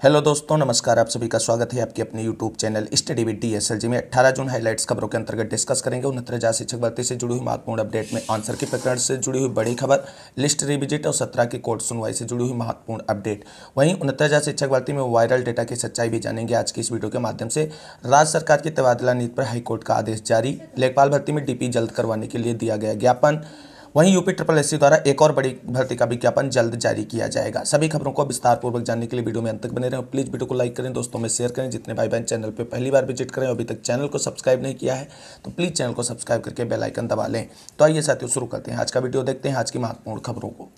Hello दोस्तों, नमस्कार। आप सभी का स्वागत है आपके अपने YouTube channel study with DSLG में 18 जून हाइलाइट्स खबरों के अंतर्गत डिस्कस करेंगे 69,000 शिक्षक भर्ती से जुड़ी हुई महत्वपूर्ण अपडेट में आंसर के प्रकरण से जुड़ी हुई बड़ी खबर, लिस्ट रिविजिट और 17 की कोर्ट सुनवाई से जुड़ी हुई महत्वपूर्ण अपडेट। वहीं 69,000 शिक्षक भर्ती में वायरल डेटा की सच्चाई भी जानेंगे आज की इस वीडियो के माध्यम से। राज्य सरकार की तबादला नीति पर हाईकोर्ट का आदेश जारी, लेखपाल भर्ती में DP जल्द करवाने के लिए दिया गया ज्ञापन। वहीं UPSSC द्वारा एक और बड़ी भर्ती का विज्ञापन जल्द जारी किया जाएगा। सभी खबरों को विस्तार पूर्वक जानने के लिए वीडियो में अंत तक बने रहें। प्लीज़ वीडियो को लाइक करें, दोस्तों में शेयर करें। जितने भाई बहन चैनल पे पहली बार विजिट करें और अभी तक चैनल को सब्सक्राइब नहीं किया है तो प्लीज़ चैनल को सब्सक्राइब करके बेल आइकन दबा लें। तो आइए साथियों, शुरू करते हैं आज का वीडियो। देखते हैं आज की महत्वपूर्ण खबरों को।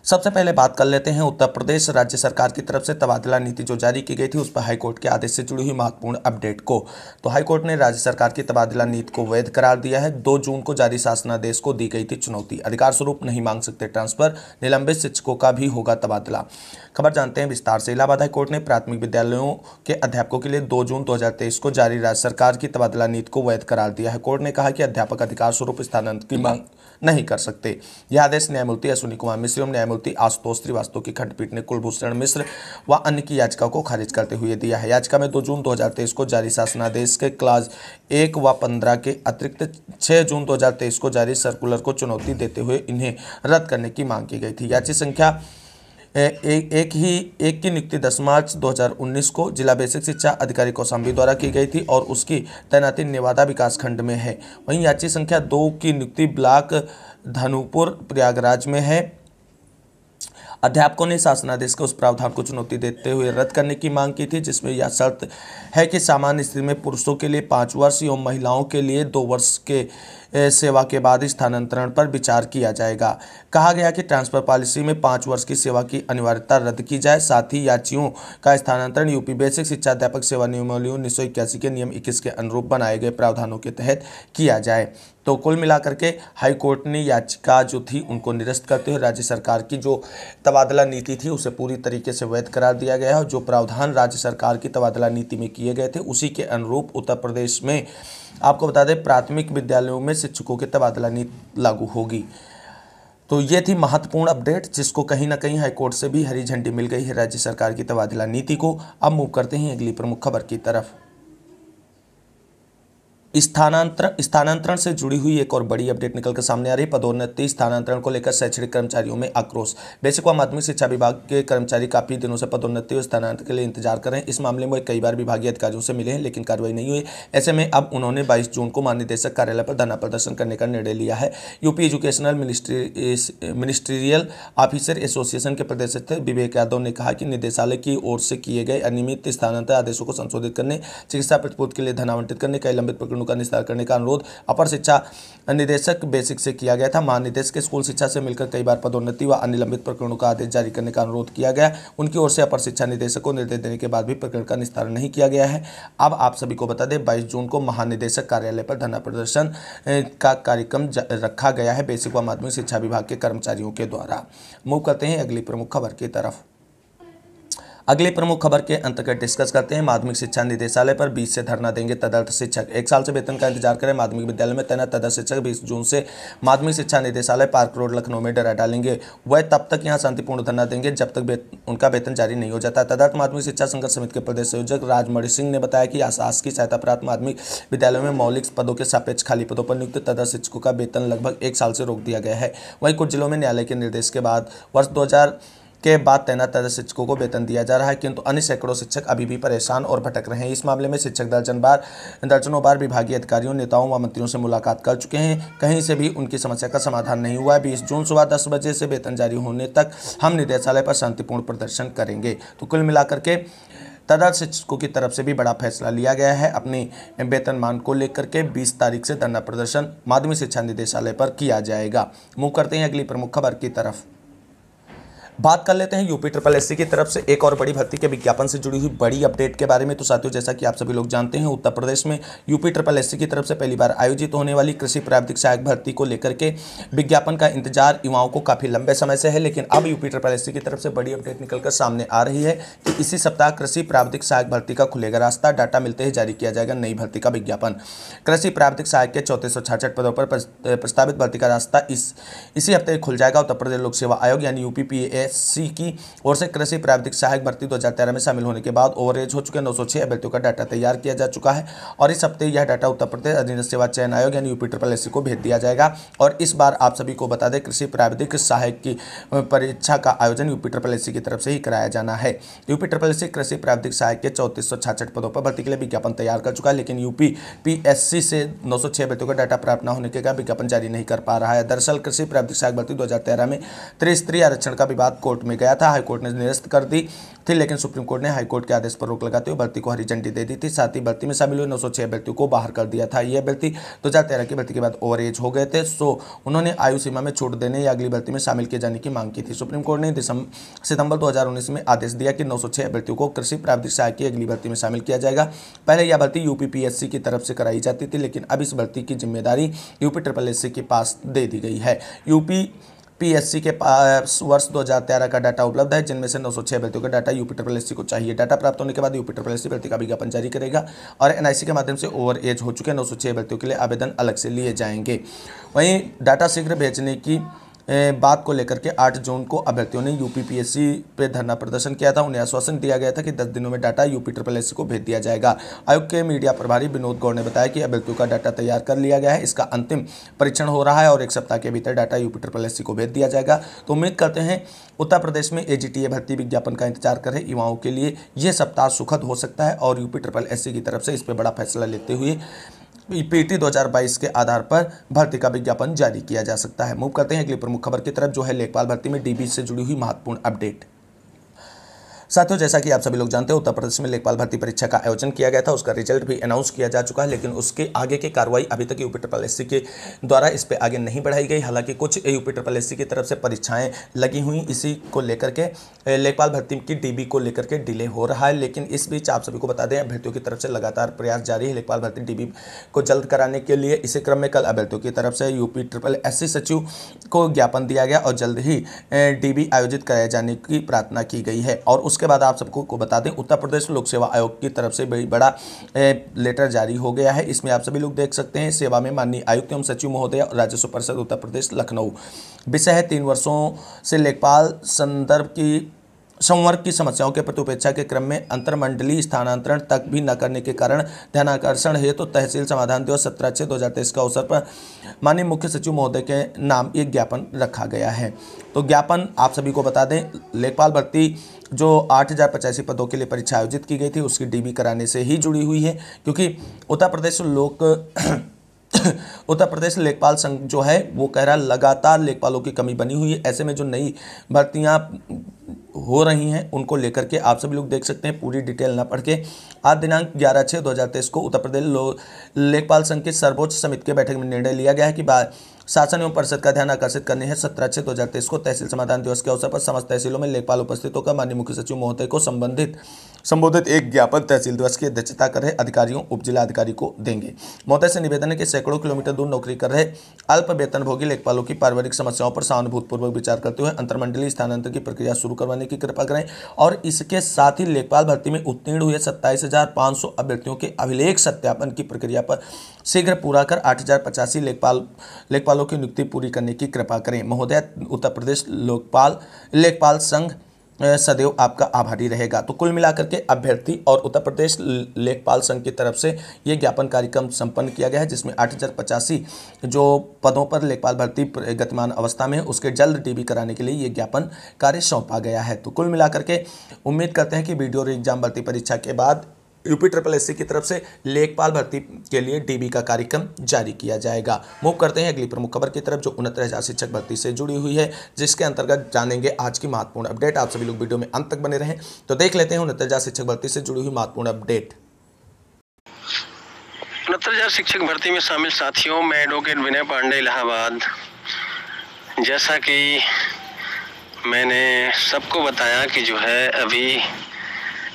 सबसे पहले बात कर लेते हैं उत्तर प्रदेश राज्य सरकार की तरफ से तबादला नीति जो जारी की गई थी उस पर हाईकोर्ट के आदेश से जुड़ी हुई महत्वपूर्ण अपडेट को। तो हाईकोर्ट ने राज्य सरकार की तबादला नीति को वैध करार दिया है। 2 जून को जारी शासनादेश को दी गई थी चुनौती, अधिकार स्वरूप नहीं मांग सकते ट्रांसफर, निलंबित शिक्षकों का भी होगा तबादला। खबर जानते हैं विस्तार से। इलाहाबाद हाईकोर्ट ने प्राथमिक विद्यालयों के अध्यापकों के लिए 2 जून 2023 को जारी राज्य सरकार की तबादला नीति को वैध करार दिया है। कोर्ट ने कहा कि अध्यापक अधिकार स्वरूप स्थानांतरण की मांग नहीं कर सकते। यह आदेश न्यायमूर्ति अश्विनी कुमार मिश्र एवं न्यायमूर्ति आशुतोष श्रीवास्तव की खंडपीठ ने कुलभूषण मिश्र व अन्य की याचिका को खारिज करते हुए दिया है। याचिका में 2 जून 2023 को जारी शासनादेश के क्लास 1 व 15 के अतिरिक्त 6 जून 2023 को जारी सर्कुलर को चुनौती देते हुए इन्हें रद्द करने की मांग की गई थी। याचिका संख्या एक की नियुक्ति 10 मार्च 2019 को जिला बेसिक शिक्षा अधिकारी कौशाम्बी द्वारा की गई थी और उसकी तैनाती नेवादा विकास खंड में है। वहीं याचिका संख्या 2 की नियुक्ति ब्लॉक धनुपुर प्रयागराज में है। अध्यापकों ने शासनादेश के उस प्रावधान को चुनौती देते हुए रद्द करने की मांग की थी जिसमें यह शर्त है कि सामान्य स्थिति में पुरुषों के लिए 5 वर्ष एवं महिलाओं के लिए 2 वर्ष के सेवा के बाद स्थानांतरण पर विचार किया जाएगा। कहा गया कि ट्रांसफर पॉलिसी में 5 वर्ष की सेवा की अनिवार्यता रद्द की जाए। साथ ही याचियों का स्थानांतरण यूपी बेसिक शिक्षा अध्यापक सेवा नियमावली 1981 के नियम 21 के अनुरूप बनाए गए प्रावधानों के तहत किया जाए। तो कुल मिलाकर के हाईकोर्ट ने याचिका जो थी उनको निरस्त करते हुए राज्य सरकार की जो तबादला नीति थी उसे पूरी तरीके से वैध करार दिया गया है और जो प्रावधान राज्य सरकार की तबादला नीति में किए गए थे उसी के अनुरूप उत्तर प्रदेश में आपको बता दें प्राथमिक विद्यालयों में शिक्षकों की तबादला नीति लागू होगी। तो ये थी महत्वपूर्ण अपडेट जिसको कहीं ना कहीं हाईकोर्ट से भी हरी झंडी मिल गई है राज्य सरकार की तबादला नीति को। अब मूव करते हैं अगली प्रमुख खबर की तरफ। स्थानांतरण से जुड़ी हुई एक और बड़ी अपडेट निकल कर सामने आ रही है। पदोन्नति स्थानांतरण को लेकर शैक्षणिक कर्मचारियों में आक्रोश। बेसिक व माध्यमिक शिक्षा विभाग के कर्मचारी काफी दिनों से पदोन्नति और स्थानांतरण के लिए इंतजार कर रहे हैं। इस मामले में कई बार विभागीय अधिकारियों से मिले हैं लेकिन कार्रवाई नहीं हुई। ऐसे में अब उन्होंने 22 जून को महानिदेशक कार्यालय पर धरना प्रदर्शन करने का निर्णय लिया है। UP educational ministerial officer association के प्रदेश अध्यक्ष विवेक यादव ने कहा कि निदेशालय की ओर से किए गए अनियमित स्थानांतरण आदेशों को संशोधित करने, चिकित्सा प्रतिपूर्ति के लिए धन आवंटित करने, कई लंबित प्रकरणों का निस्तार करने का अनुरोध अपर शिक्षा निदेशक बेसिक से किया गया था। महानिदेशक के स्कूल शिक्षा से मिलकर कई बार पदोन्नति व अन्य लंबित प्रकरणों का आदेश जारी करने का अनुरोध किया गया। उनकी ओर से अपर शिक्षा निदेशक को निर्देश देने के बाद भी प्रकरण का निस्तारण नहीं किया गया है। अब आप सभी को बता दें 22 जून को महानिदेशक कार्यालय पर धरना प्रदर्शन का कार्यक्रम रखा गया है बेसिक व माध्यमिक शिक्षा विभाग के कर्मचारियों के द्वारा। मूव करते हैं अगली प्रमुख खबर की तरफ। अगली प्रमुख खबर के अंतर्गत डिस्कस करते हैं माध्यमिक शिक्षा निदेशालय पर 20 से धरना देंगे तदर्थ शिक्षक। 1 साल से वेतन का इंतजार करें माध्यमिक विद्यालय में तैनात तदर्थ शिक्षक 20 जून से माध्यमिक शिक्षा निदेशालय पार्क रोड लखनऊ में डेरा डालेंगे। वह तब तक यहां शांतिपूर्ण धरना देंगे जब तक उनका वेतन जारी नहीं हो जाता। तदर्थ माध्यमिक शिक्षा संघर्ष समिति के प्रदेश संयोजक राजमणि सिंह ने बताया कि शासकीय सहायता प्राप्त माध्यमिक विद्यालयों में मौलिक पदों के सापेक्ष खाली पदों पर नियुक्त तदर्थ शिक्षकों का वेतन लगभग 1 साल से रोक दिया गया है। वहीं कुछ जिलों में न्यायालय के निर्देश के बाद वर्ष 2000 के बाद तैनात तदर्थ शिक्षकों को वेतन दिया जा रहा है किंतु अन्य सैकड़ों शिक्षक अभी भी परेशान और भटक रहे हैं। इस मामले में शिक्षक दर्जनों बार विभागीय अधिकारियों, नेताओं व मंत्रियों से मुलाकात कर चुके हैं, कहीं से भी उनकी समस्या का समाधान नहीं हुआ है। 20 जून सुबह 10 बजे से वेतन जारी होने तक हम निदेशालय पर शांतिपूर्ण प्रदर्शन करेंगे। तो कुल मिलाकर के तदर्थ शिक्षकों की तरफ से भी बड़ा फैसला लिया गया है। अपने वेतनमान को लेकर के 20 तारीख से धरना प्रदर्शन माध्यमिक शिक्षा निदेशालय पर किया जाएगा। मूव करते हैं अगली प्रमुख खबर की तरफ। बात कर लेते हैं UPSSC की तरफ से एक और बड़ी भर्ती के विज्ञापन से जुड़ी हुई बड़ी अपडेट के बारे में। तो साथियों, जैसा कि आप सभी लोग जानते हैं उत्तर प्रदेश में UPSSC की तरफ से पहली बार आयोजित होने वाली कृषि प्राविधिक सहायक भर्ती को लेकर के विज्ञापन का इंतजार युवाओं को काफी लंबे समय से है, लेकिन अब UPSSC की तरफ से बड़ी अपडेट निकलकर सामने आ रही है कि इसी सप्ताह कृषि प्राविधिक सहायक भर्ती का खुलेगा रास्ता। डाटा मिलते ही जारी किया जाएगा नई भर्ती का विज्ञापन। कृषि प्राविधिक सहायक के 3466 पदों पर प्रस्तावित भर्ती का रास्ता इसी हफ्ते खुल जाएगा। उत्तर प्रदेश लोक सेवा आयोग यानी UPPSC यूपीपीएससी की ओर से कृषि प्राविधिक सहायक भर्ती 2013 में शामिल होने के बाद ओवर एज हो चुके 906 अभ्यर्थियों का डाटा तैयार किया जा चुका है और इस हफ्ते यह डाटा उत्तर प्रदेश अधीनस्थ सेवा चयन आयोग यानी यूपीपीएससी को भेज दिया जाएगा। और इस बार आप सभी को बता दें, कृषि प्राविधिक सहायक की परीक्षा का आयोजन यूपीपीएससी की तरफ से ही कराया जाना है। यूपीपीएससी कृषि प्राविधिक सहायक के 3466 पदों पर भर्ती के लिए विज्ञापन तैयार कर चुका है, लेकिन यूपीपीएससी से 906 अभ्यर्थियों का डाटा प्राप्त न होने के कारण विज्ञापन जारी नहीं कर पा रहा है। दरअसल कृषि प्राविधिक सहायक भर्ती 2013 में त्रिस्तरीय आरक्षण का विवाद कोर्ट में गया था। हाईकोर्ट ने निरस्त कर दी थी, लेकिन सुप्रीम कोर्ट ने हाईकोर्ट के आदेश पर रोक लगाते हुए भर्ती को हरी झंडी दे दी थी। साथ ही भर्ती में शामिल हुए 906 अभ्यर्थियों को बाहर कर दिया था। ये अभ्यर्थी 2013 की भर्ती के बाद ओवर एज हो गए थे, सो उन्होंने आयु सीमा में छूट देने या अगली भर्ती में शामिल किए जाने की मांग की थी। सुप्रीम कोर्ट ने सितंबर 2019 में आदेश दिया कि 906 अभ्यर्थियों को कृषि प्राविधिक सहायक की अगली भर्ती में शामिल किया जाएगा। पहले यह भर्ती यूपीपीएससी की तरफ से कराई जाती थी, लेकिन अब इस भर्ती की जिम्मेदारी यूपीपीएससी के पास दे दी गई है। यूपीपीएससी के पास वर्ष 2013 का डाटा उपलब्ध है, जिनमें से 906 अभ्यर्थियों का डाटा यूपीपीएससी को चाहिए। डाटा प्राप्त होने के बाद यूपीपीएससी भर्ती का विज्ञापन जारी करेगा और एनआईसी के माध्यम से ओवर एज हो चुके 906 अभ्यर्थियों के लिए आवेदन अलग से लिए जाएंगे। वहीं डाटा शीघ्र भेजने की बात को लेकर के 8 जून को अभ्यर्थियों ने यूपीपीएससी पे धरना प्रदर्शन किया था। उन्हें आश्वासन दिया गया था कि 10 दिनों में डाटा यूपीपीएससी को भेज दिया जाएगा। आयोग के मीडिया प्रभारी विनोद गौड़ ने बताया कि अभ्यर्थियों का डाटा तैयार कर लिया गया है, इसका अंतिम परीक्षण हो रहा है और 1 सप्ताह के भीतर डाटा यूपीपीएससी को भेज दिया जाएगा। तो उम्मीद करते हैं उत्तर प्रदेश में एजीटीए भर्ती विज्ञापन का इंतजार कर रहे युवाओं के लिए यह सप्ताह सुखद हो सकता है और यूपीपीएससी की तरफ से इस पर बड़ा फैसला लेते हुए पीटी 2022 के आधार पर भर्ती का विज्ञापन जारी किया जा सकता है। मूव करते हैं अगली प्रमुख खबर की तरफ, जो है लेखपाल भर्ती में डीबी से जुड़ी हुई महत्वपूर्ण अपडेट। साथियों, जैसा कि आप सभी लोग जानते हैं, उत्तर प्रदेश में लेखपाल भर्ती परीक्षा का आयोजन किया गया था। उसका रिजल्ट भी अनाउंस किया जा चुका है, लेकिन उसके आगे की कार्रवाई अभी तक यूपीपीएससी के द्वारा इस पर आगे नहीं बढ़ाई गई। हालांकि कुछ यूपीपीएससी की तरफ से परीक्षाएं लगी हुई, इसी को लेकर के लेखपाल भर्ती की डीबी को लेकर के डिले हो रहा है। लेकिन इस बीच आप सभी को बता दें, अभ्यर्थियों की तरफ से लगातार प्रयास जारी है लेखपाल भर्ती डीबी को जल्द कराने के लिए। इसी क्रम में कल अभ्यर्थियों की तरफ से यूपीपीएससी सचिव को ज्ञापन दिया गया और जल्द ही डीबी आयोजित कराए जाने की प्रार्थना की गई है। और उसके बाद आप सबको बता दें, उत्तर प्रदेश लोक सेवा आयोग की तरफ से बड़ा लेटर जारी हो गया है। इसमें आप सभी लोग देख सकते हैं, सेवा में माननीय आयुक्त एवं सचिव महोदय और राजस्व परिषद उत्तर प्रदेश लखनऊ। विषय है 3 वर्षों से लेखपाल संवर्ग की समस्याओं के प्रति उपेक्षा के क्रम में अंतरमंडलीय स्थानांतरण तक भी न करने के कारण ध्यानाकर्षण हेतु तहसील समाधान दिवस 17/6/2023 का अवसर पर माननीय मुख्य सचिव महोदय के नाम एक ज्ञापन रखा गया है। तो ज्ञापन आप सभी को बता दें, लेखपाल भर्ती जो 8085 पदों के लिए परीक्षा आयोजित की गई थी, उसकी डीबी कराने से ही जुड़ी हुई है, क्योंकि उत्तर प्रदेश लेखपाल संघ जो है वो कह रहा है लगातार लेखपालों की कमी बनी हुई है। ऐसे में जो नई भर्तियां हो रही हैं उनको लेकर के आप सभी लोग देख सकते हैं, पूरी डिटेल ना पढ़ के आज दिनांक 11/6/2023 को उत्तर प्रदेश लेखपाल संघ की सर्वोच्च समिति की बैठक में निर्णय लिया गया है कि शासन एवं परिषद का ध्यान आकर्षित करने है 17/6/2023 को तहसील समाधान दिवस के अवसर पर समस्त तहसीलों में लेखपाल उपस्थित होकर माननीय मुख्य सचिव महोदय को संबोधित एक ज्ञापन तहसील दिवस की अध्यक्षता कर रहे अधिकारियों उप जिला अधिकारी को देंगे। महोदय से निवेदन है कि सैकड़ों किलोमीटर दूर नौकरी कर रहे अल्प वेतनभोगी लेखपालों की पारिवारिक समस्याओं पर सहानुभूतिपूर्वक विचार करते हुए अंतरमंडलीय स्थानांतरण की प्रक्रिया शुरू करवाने की कृपा करें और इसके साथ ही लेखपाल भर्ती में उत्तीर्ण हुए 27,500 अभ्यर्थियों के अभिलेख सत्यापन की प्रक्रिया पर शीघ्र पूरा कर 8,085 लेखपालों की नियुक्ति पूरी करने की कृपा करें। महोदय, उत्तर प्रदेश लेखपाल संघ सदैव आपका आभारी रहेगा। तो कुल मिलाकर के अभ्यर्थी और उत्तर प्रदेश लेखपाल संघ की तरफ से ये ज्ञापन कार्यक्रम संपन्न किया गया है, जिसमें 8,085 जो पदों पर लेखपाल भर्ती गतिमान अवस्था में है उसके जल्द डीबी कराने के लिए ये ज्ञापन कार्य सौंपा गया है। तो कुल मिलाकर के उम्मीद करते हैं कि वीडियो और एग्जाम भर्ती परीक्षा के बाद यूपीपीएससी की तरफ से लेखपाल भर्ती के लिए डीबी का कार्यक्रम जारी किया जाएगा। मूव करते हैं अगली प्रमुख खबर की तरफ, जो 69,000 शिक्षक भर्ती से जुड़ी हुई है, जिसके अंतर्गत जानेंगे आज की महत्वपूर्ण अपडेट। आप सभी लोग वीडियो में अंत तक बने रहें। तो देख लेते हैं 69,000 शिक्षक भर्ती से जुड़ी हुई महत्वपूर्ण अपडेट। 69,000 शिक्षक भर्ती में शामिल साथियों, मैं एडवोकेट विनय पांडे इलाहाबाद। जैसा कि मैंने सबको बताया कि जो है अभी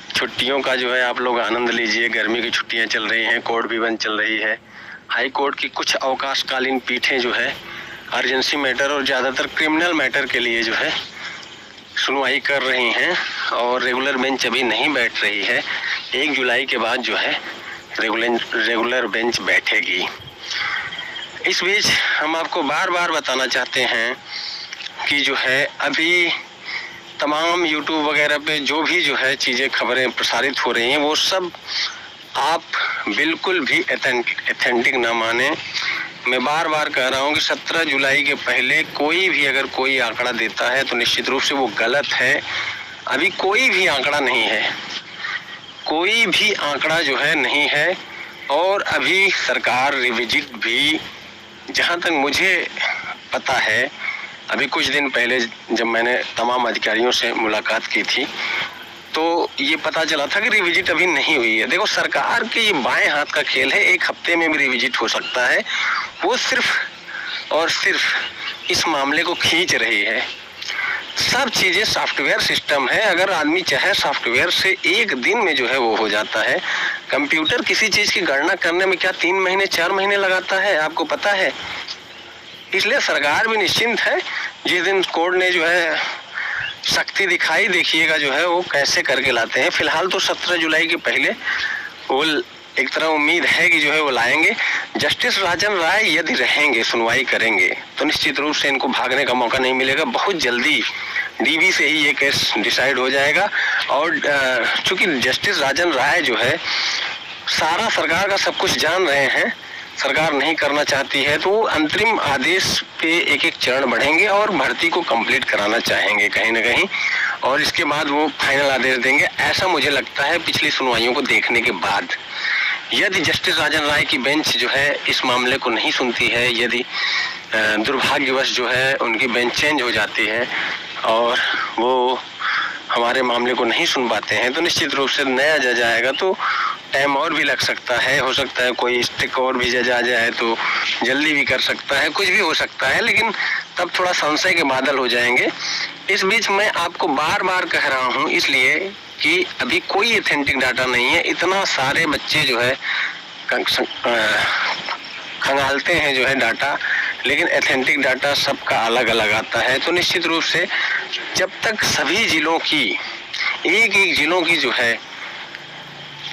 छुट्टियों का जो है आप लोग आनंद लीजिए। गर्मी की छुट्टियां चल रही हैं, कोर्ट भी बंद चल रही है। हाई कोर्ट की कुछ अवकाशकालीन पीठें जो है अर्जेंसी मैटर और ज़्यादातर क्रिमिनल मैटर के लिए जो है सुनवाई कर रही हैं और रेगुलर बेंच अभी नहीं बैठ रही है। 1 जुलाई के बाद जो है रेगुलर बेंच बैठेगी। इस बीच हम आपको बार बार बताना चाहते हैं कि जो है अभी तमाम यूट्यूब वगैरह पे जो भी जो है चीज़ें खबरें प्रसारित हो रही हैं वो सब आप बिल्कुल भी ऑथेंटिक ना माने। मैं बार बार कह रहा हूँ कि 17 जुलाई के पहले कोई भी अगर कोई आंकड़ा देता है तो निश्चित रूप से वो गलत है। अभी कोई भी आंकड़ा नहीं है, कोई भी आंकड़ा जो है नहीं है। और अभी सरकार रिविजिट भी, जहाँ तक मुझे पता है, अभी कुछ दिन पहले जब मैंने तमाम अधिकारियों से मुलाकात की थी तो ये पता चला था कि रिविजिट अभी नहीं हुई है। देखो, सरकार के ये बाएं हाथ का खेल है, एक हफ्ते में भी रिविजिट हो सकता है। वो सिर्फ और सिर्फ इस मामले को खींच रही है। सब चीजें सॉफ्टवेयर सिस्टम है, अगर आदमी चाहे सॉफ्टवेयर से एक दिन में जो है वो हो जाता है। कंप्यूटर किसी चीज की गणना करने में क्या 3 महीने 4 महीने लगाता है, आपको पता है। इसलिए सरकार भी निश्चिंत है। जिस दिन कोर्ट ने जो है शक्ति दिखाई, देखिएगा जो है वो कैसे करके लाते हैं। फिलहाल तो 17 जुलाई के पहले वो एक तरह उम्मीद है कि जो है वो लाएंगे। जस्टिस राजन राय यदि रहेंगे, सुनवाई करेंगे, तो निश्चित रूप से इनको भागने का मौका नहीं मिलेगा। बहुत जल्दी डीबी से ही ये केस डिसाइड हो जाएगा। और चूंकि जस्टिस राजन राय जो है सारा सरकार का सब कुछ जान रहे हैं, सरकार नहीं करना चाहती है, तो अंतरिम आदेश पे एक एक चरण बढ़ेंगे और भर्ती को कंप्लीट कराना चाहेंगे कहीं ना कहीं, और इसके बाद वो फाइनल आदेश देंगे, ऐसा मुझे लगता है पिछली सुनवाइयों को देखने के बाद। यदि जस्टिस राजन राय की बेंच जो है इस मामले को नहीं सुनती है, यदि दुर्भाग्यवश जो है उनकी बेंच चेंज हो जाती है और वो हमारे मामले को नहीं सुन पाते हैं, तो निश्चित रूप से नया जज आएगा तो टाइम और भी लग सकता है। हो सकता है कोई स्टिक और भी जज आ जाए तो जल्दी भी कर सकता है, कुछ भी हो सकता है, लेकिन तब थोड़ा संशय के बादल हो जाएंगे। इस बीच मैं आपको बार बार कह रहा हूँ इसलिए कि अभी कोई ऑथेंटिक डाटा नहीं है। इतना सारे बच्चे जो है खंगालते हैं जो है डाटा, लेकिन ऑथेंटिक डाटा सबका अलग अलग आता है। तो निश्चित रूप से जब तक सभी जिलों की एक एक जिलों की जो है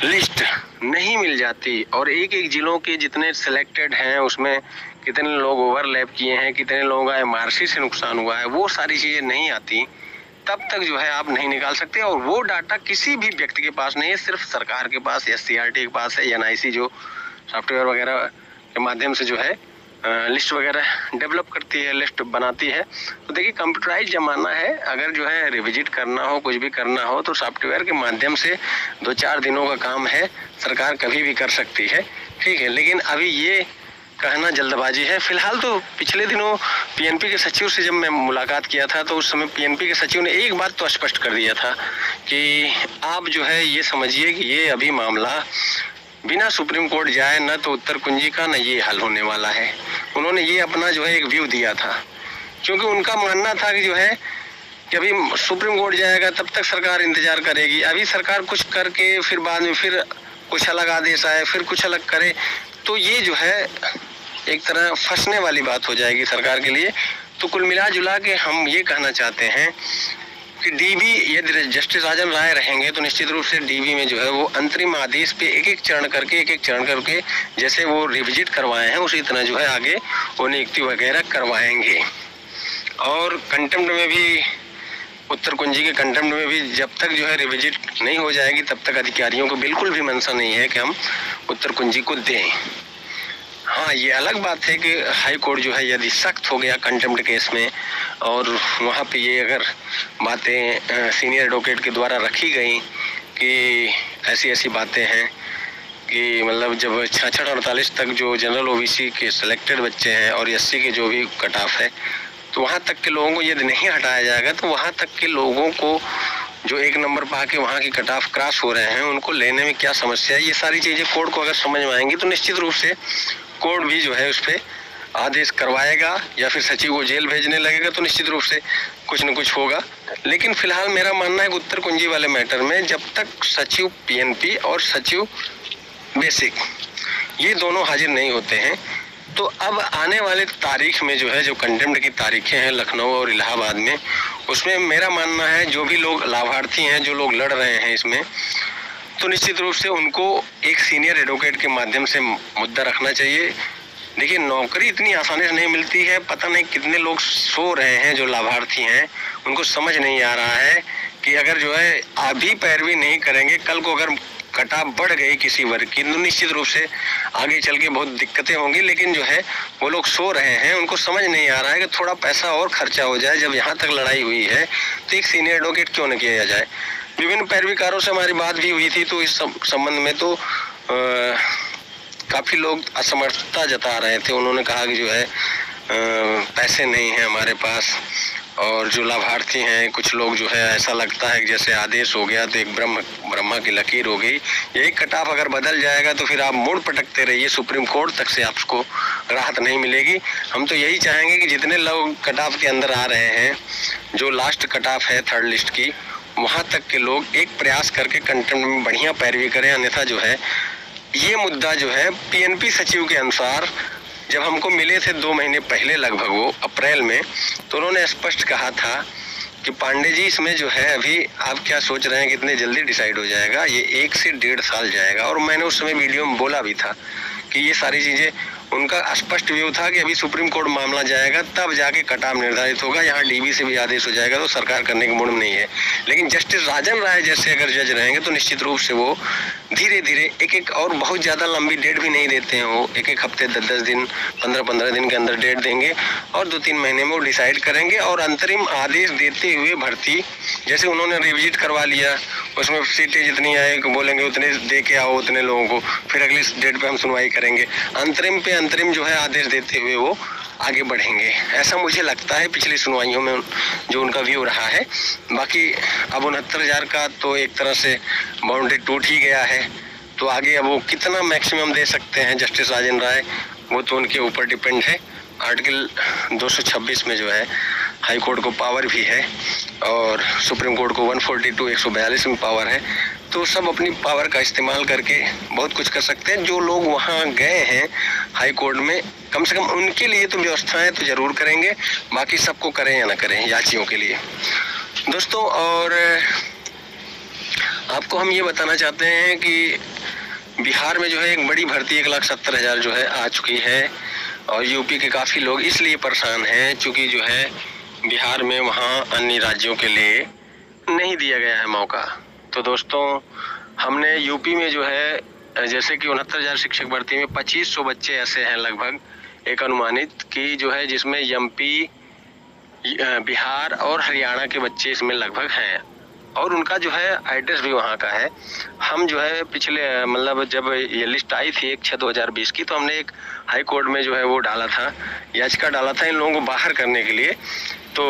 लिस्ट नहीं मिल जाती और एक एक जिलों के जितने सिलेक्टेड हैं उसमें कितने लोग ओवरलैप किए हैं, कितने लोगों का एमआरसी से नुकसान हुआ है, वो सारी चीज़ें नहीं आती, तब तक जो है आप नहीं निकाल सकते। और वो डाटा किसी भी व्यक्ति के पास नहीं है, सिर्फ सरकार के पास, SCRT के पास है, NIC जो सॉफ्टवेयर वगैरह के माध्यम से जो है लिस्ट वगैरह डेवलप करती है, लिस्ट बनाती है। तो देखिए, कंप्यूटराइज जमाना है, अगर जो है रिविजिट करना हो, कुछ भी करना हो, तो सॉफ्टवेयर के माध्यम से 2-4 दिनों का काम है, सरकार कभी भी कर सकती है, ठीक है। लेकिन अभी ये कहना जल्दबाजी है। फिलहाल तो पिछले दिनों PNP के सचिव से जब मैं मुलाकात किया था तो उस समय PNP के सचिव ने एक बात तो स्पष्ट कर दिया था कि आप जो है ये समझिए कि ये अभी मामला बिना सुप्रीम कोर्ट जाए न तो उत्तर कुंजी का न ये हल होने वाला है। उन्होंने ये अपना जो है एक व्यू दिया था, क्योंकि उनका मानना था कि जो है कि अभी सुप्रीम कोर्ट जाएगा तब तक सरकार इंतजार करेगी। अभी सरकार कुछ करके फिर बाद में फिर कुछ अलग आदेश आए, फिर कुछ अलग करे, तो ये जो है एक तरह फंसने वाली बात हो जाएगी सरकार के लिए। तो कुल मिला जुला के हम ये कहना चाहते हैं कि DB यदि जस्टिस राजन राय रहेंगे तो निश्चित रूप से DB में जो है वो अंतरिम आदेश पे एक एक चरण करके जैसे वो रिविजिट करवाए हैं उसी तरह जो है आगे वो नियुक्ति वगैरह करवाएंगे। और कंटेम्प्ट में भी, उत्तर कुंजी के कंटेम्प्ट में भी जब तक जो है रिविजिट नहीं हो जाएगी तब तक अधिकारियों को बिल्कुल भी मंशा नहीं है कि हम उत्तर कुंजी को दें। हाँ, ये अलग बात है कि हाई कोर्ट जो है यदि सख्त हो गया कंटेम्प्ट केस में और वहाँ पे ये अगर बातें सीनियर एडवोकेट के द्वारा रखी गई कि ऐसी ऐसी बातें हैं कि मतलब जब 66-48 तक जो जनरल OBC के सिलेक्टेड बच्चे हैं और SC के जो भी कट ऑफ है, तो वहाँ तक के लोगों को यदि नहीं हटाया जाएगा तो वहाँ तक के लोगों को जो 1 नंबर पा के वहाँ की कट ऑफ क्रॉस हो रहे हैं उनको लेने में क्या समस्या है। ये सारी चीज़ें कोर्ट को अगर समझ में आएंगी तो निश्चित रूप से कोर्ट भी जो है उस पर आदेश करवाएगा या फिर सचिव को जेल भेजने लगेगा, तो निश्चित रूप से कुछ न कुछ होगा। लेकिन फिलहाल मेरा मानना है कि उत्तर कुंजी वाले मैटर में जब तक सचिव PNP और सचिव बेसिक ये दोनों हाजिर नहीं होते हैं, तो अब आने वाले तारीख में जो है जो कंटेम्प्ट की तारीखें हैं लखनऊ और इलाहाबाद में, उसमें मेरा मानना है जो भी लोग लाभार्थी हैं, जो लोग लड़ रहे हैं इसमें, तो निश्चित रूप से उनको एक सीनियर एडवोकेट के माध्यम से मुद्दा रखना चाहिए। देखिए, नौकरी इतनी आसानी से नहीं मिलती है। पता नहीं कितने लोग सो रहे हैं जो लाभार्थी हैं, उनको समझ नहीं आ रहा है कि अगर जो है अभी पैरवी नहीं करेंगे, कल को अगर कटाव बढ़ गई किसी वर्ग की तो निश्चित रूप से आगे चल के बहुत दिक्कतें होंगी। लेकिन जो है वो लोग सो रहे हैं, उनको समझ नहीं आ रहा है कि थोड़ा पैसा और खर्चा हो जाए। जब यहाँ तक लड़ाई हुई है तो एक सीनियर एडवोकेट क्यों न किया जाए। विभिन्न पैरवीकारों से हमारी बात भी हुई थी, तो इस संबंध में तो काफी लोग असमर्थता जता रहे थे। उन्होंने कहा कि जो है पैसे नहीं है हमारे पास, और जो लाभार्थी हैं कुछ लोग जो है ऐसा लगता है कि जैसे आदेश हो गया तो एक ब्रह्मा की लकीर हो गई। यही कटाव अगर बदल जाएगा तो फिर आप मुड़ पटकते रहिए, सुप्रीम कोर्ट तक से आपको राहत नहीं मिलेगी। हम तो यही चाहेंगे कि जितने लोग कटाव के अंदर आ रहे हैं, जो लास्ट कटाव है थर्ड लिस्ट की, वहां तक के लोग एक प्रयास करके कंटेंट में बढ़िया पैरवी करें। अन्यथा जो है ये मुद्दा जो है पीएनपी सचिव के अनुसार जब हमको मिले थे 2 महीने पहले लगभग, वो अप्रैल में, तो उन्होंने स्पष्ट कहा था कि पांडे जी इसमें जो है अभी आप क्या सोच रहे हैं कि इतने जल्दी डिसाइड हो जाएगा, ये 1 से 1.5 साल जाएगा। और मैंने उस समय वीडियो में बोला भी था कि ये सारी चीजें, उनका स्पष्ट व्यू था कि अभी सुप्रीम कोर्ट मामला जाएगा तब जाके कटाव निर्धारित होगा, यहाँ डीबी से भी आदेश हो जाएगा तो सरकार करने की मूड में नहीं है। लेकिन जस्टिस राजन राय जैसे अगर जज रहेंगे तो निश्चित रूप से वो धीरे धीरे एक और बहुत ज्यादा लंबी डेट भी नहीं देते हैं, वो एक हफ्ते 10 दिन 15 दिन के अंदर डेट देंगे और 2-3 महीने में वो डिसाइड करेंगे। और अंतरिम आदेश देते हुए भर्ती, जैसे उन्होंने रिविजिट करवा लिया, उसमें सीटें जितनी आए बोलेंगे उतने दे के आओ उतने लोगों को, फिर अगली डेट पे हम सुनवाई करेंगे। अंतरिम जो है आदेश देते हुए वो आगे बढ़ेंगे, ऐसा मुझे लगता है पिछली सुनवाइयों में जो उनका व्यू रहा है। बाकी अब 69,000 का तो एक तरह से बाउंड्री टूट ही गया है, तो आगे अब वो कितना मैक्सिमम दे सकते हैं जस्टिस राजन राय, वो तो उनके ऊपर डिपेंड है। आर्टिकल 226 में जो है हाई कोर्ट को पावर भी है और सुप्रीम कोर्ट को 142 142 में पावर है, तो सब अपनी पावर का इस्तेमाल करके बहुत कुछ कर सकते हैं। जो लोग वहाँ गए हैं हाई कोर्ट में, कम से कम उनके लिए तो व्यवस्थाएं तो जरूर करेंगे, बाकी सबको करें या ना करें याचियों के लिए दोस्तों। और आपको हम ये बताना चाहते हैं कि बिहार में जो है एक बड़ी भर्ती 1,70,000 जो है आ चुकी है, और यूपी के काफ़ी लोग इसलिए परेशान हैं क्योंकि जो है बिहार में वहाँ अन्य राज्यों के लिए नहीं दिया गया है मौका। तो दोस्तों हमने यूपी में जो है जैसे कि 69,000 शिक्षक भर्ती में 2500 बच्चे ऐसे हैं लगभग, एक अनुमानित की जो है, जिसमें एमपी, बिहार और हरियाणा के बच्चे इसमें लगभग हैं, और उनका जो है एड्रेस भी वहाँ का है। हम जो है पिछले मतलब जब ये लिस्ट आई थी 1/6/2020 की, तो हमने एक हाई कोर्ट में जो है वो डाला था, याचिका डाला था इन लोगों को बाहर करने के लिए। तो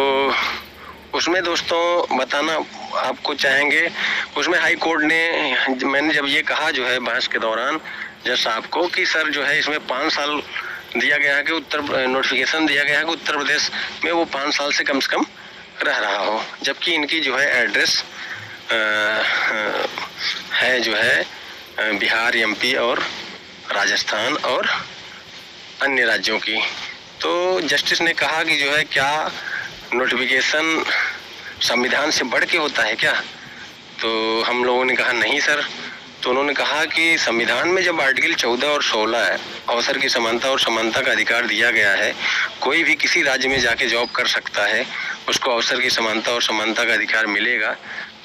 उसमें दोस्तों बताना आपको चाहेंगे, उसमें हाई कोर्ट ने, मैंने जब ये कहा जो है बहस के दौरान जज साहब को कि सर जो है इसमें 5 साल दिया गया है कि नोटिफिकेशन दिया गया है कि उत्तर प्रदेश में वो 5 साल से कम रह रहा हो, जबकि इनकी जो है एड्रेस है जो है बिहार, एमपी और राजस्थान और अन्य राज्यों की। तो जस्टिस ने कहा कि जो है क्या नोटिफिकेशन संविधान से बढ़ के होता है क्या? तो हम लोगों ने कहा नहीं सर। तो उन्होंने कहा कि संविधान में जब आर्टिकल 14 और 16 है, अवसर की समानता और समानता का अधिकार दिया गया है, कोई भी किसी राज्य में जाके जॉब कर सकता है, उसको अवसर की समानता और समानता का अधिकार मिलेगा।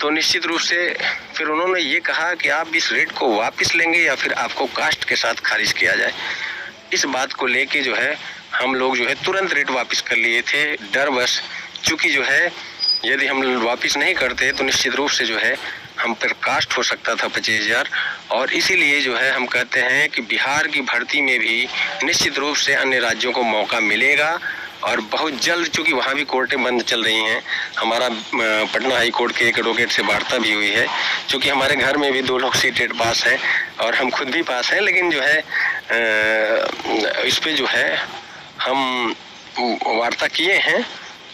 तो निश्चित रूप से फिर उन्होंने ये कहा कि आप इस रेट को वापस लेंगे या फिर आपको कास्ट के साथ खारिज किया जाए। इस बात को लेके जो है हम लोग जो है तुरंत रेट वापस कर लिए थे, डर बस, क्योंकि जो है यदि हम वापस नहीं करते तो निश्चित रूप से जो है हम पर कास्ट हो सकता था 25,000। और इसीलिए जो है हम कहते हैं कि बिहार की भर्ती में भी निश्चित रूप से अन्य राज्यों को मौका मिलेगा, और बहुत जल्द, चूँकि वहाँ भी कोर्टें बंद चल रही हैं। हमारा पटना हाई कोर्ट के एक एडवोकेट से वार्ता भी हुई है, क्योंकि हमारे घर में भी 2 लोग सीटेड पास हैं और हम खुद भी पास हैं, लेकिन जो है इस पे जो है हम वार्ता किए हैं,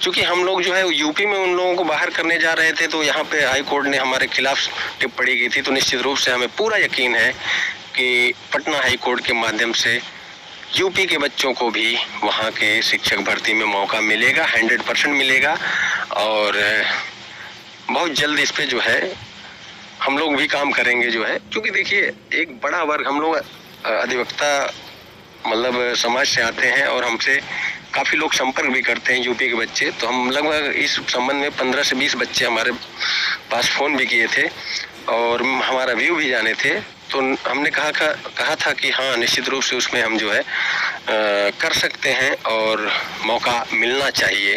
क्योंकि हम लोग जो है यूपी में उन लोगों को बाहर करने जा रहे थे, तो यहाँ पे हाई कोर्ट ने हमारे खिलाफ टिप्पणी की थी। तो निश्चित रूप से हमें पूरा यकीन है कि पटना हाई कोर्ट के माध्यम से यूपी के बच्चों को भी वहाँ के शिक्षक भर्ती में मौका मिलेगा, 100% मिलेगा। और बहुत जल्द इस पे जो है हम लोग भी काम करेंगे जो है, क्योंकि देखिए एक बड़ा वर्ग, हम लोग अधिवक्ता मतलब समाज से आते हैं और हमसे काफ़ी लोग संपर्क भी करते हैं, यूपी के बच्चे। तो हम लगभग इस संबंध में 15 से 20 बच्चे हमारे पास फ़ोन भी किए थे और हमारा व्यू भी जाने थे। तो हमने कहा था कि हाँ, निश्चित रूप से उसमें हम जो है कर सकते हैं और मौका मिलना चाहिए,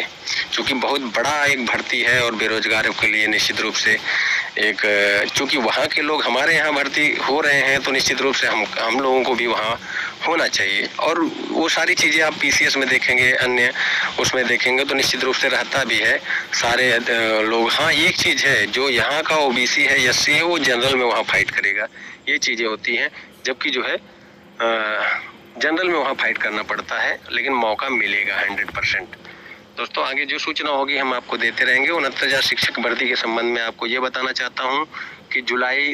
क्योंकि बहुत बड़ा एक भर्ती है और बेरोजगारों के लिए निश्चित रूप से एक, चूँकि वहाँ के लोग हमारे यहाँ भर्ती हो रहे हैं तो निश्चित रूप से हम लोगों को भी वहाँ होना चाहिए। और वो सारी चीज़ें आप पीसीएस में देखेंगे, अन्य उसमें देखेंगे तो निश्चित रूप से रहता भी है सारे लोग। हाँ, एक चीज़ है, जो यहाँ का ओबीसी है, एससी है, वो जनरल में वहाँ फाइट करेगा, ये चीज़ें होती हैं। जबकि जो है जनरल में वहाँ फाइट करना पड़ता है, लेकिन मौका मिलेगा 100%। दोस्तों, आगे जो सूचना होगी हम आपको देते रहेंगे। 69,000 शिक्षक भर्ती के संबंध में आपको ये बताना चाहता हूँ कि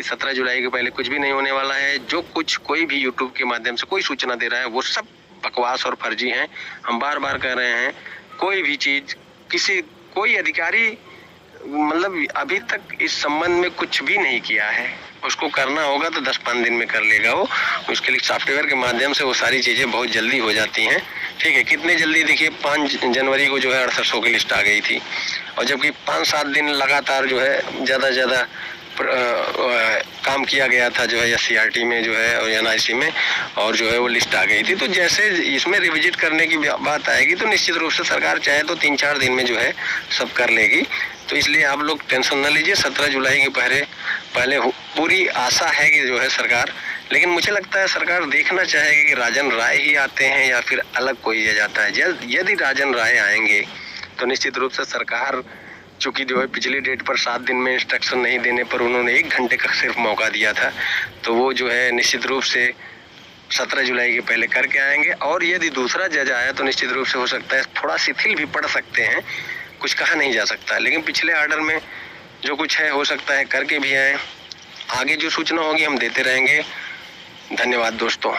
17 जुलाई के पहले कुछ भी नहीं होने वाला है। जो कुछ कोई भी यूट्यूब के माध्यम से कोई सूचना दे रहा है वो सब बकवास और फर्जी हैं। हम बार बार कह रहे हैं, कोई भी चीज कोई अधिकारी मतलब अभी तक इस संबंध में कुछ भी नहीं किया है। उसको करना होगा तो 10-5 दिन में कर लेगा वो। उसके लिए सॉफ्टवेयर के माध्यम से वो सारी चीज़ें बहुत जल्दी हो जाती हैं। ठीक है, कितने जल्दी, देखिए 5 जनवरी को जो है 6800 की लिस्ट आ गई थी, और जबकि 5-7 दिन लगातार जो है ज़्यादा काम किया गया था जो है SCRT में जो है और NIC में, और जो है वो लिस्ट आ गई थी। तो जैसे इसमें रिविजिट करने की बात आएगी तो निश्चित रूप से सरकार चाहे तो 3-4 दिन में जो है सब कर लेगी। तो इसलिए आप लोग टेंशन न लीजिए। 17 जुलाई के पहले पूरी आशा है कि जो है सरकार, लेकिन मुझे लगता है सरकार देखना चाहेगी कि राजन राय ही आते हैं या फिर अलग कोई आ जाता है। यदि राजन राय आएंगे तो निश्चित रूप से सरकार, चूंकि जो है पिछली डेट पर 7 दिन में इंस्ट्रक्शन नहीं देने पर उन्होंने 1 घंटे का सिर्फ मौका दिया था, तो वो जो है निश्चित रूप से 17 जुलाई के पहले करके आएंगे। और यदि दूसरा जज आया तो निश्चित रूप से हो सकता है थोड़ा शिथिल भी पड़ सकते हैं, कुछ कहा नहीं जा सकता, लेकिन पिछले ऑर्डर में जो कुछ है हो सकता है करके भी आए। आगे जो सूचना होगी हम देते रहेंगे। धन्यवाद दोस्तों।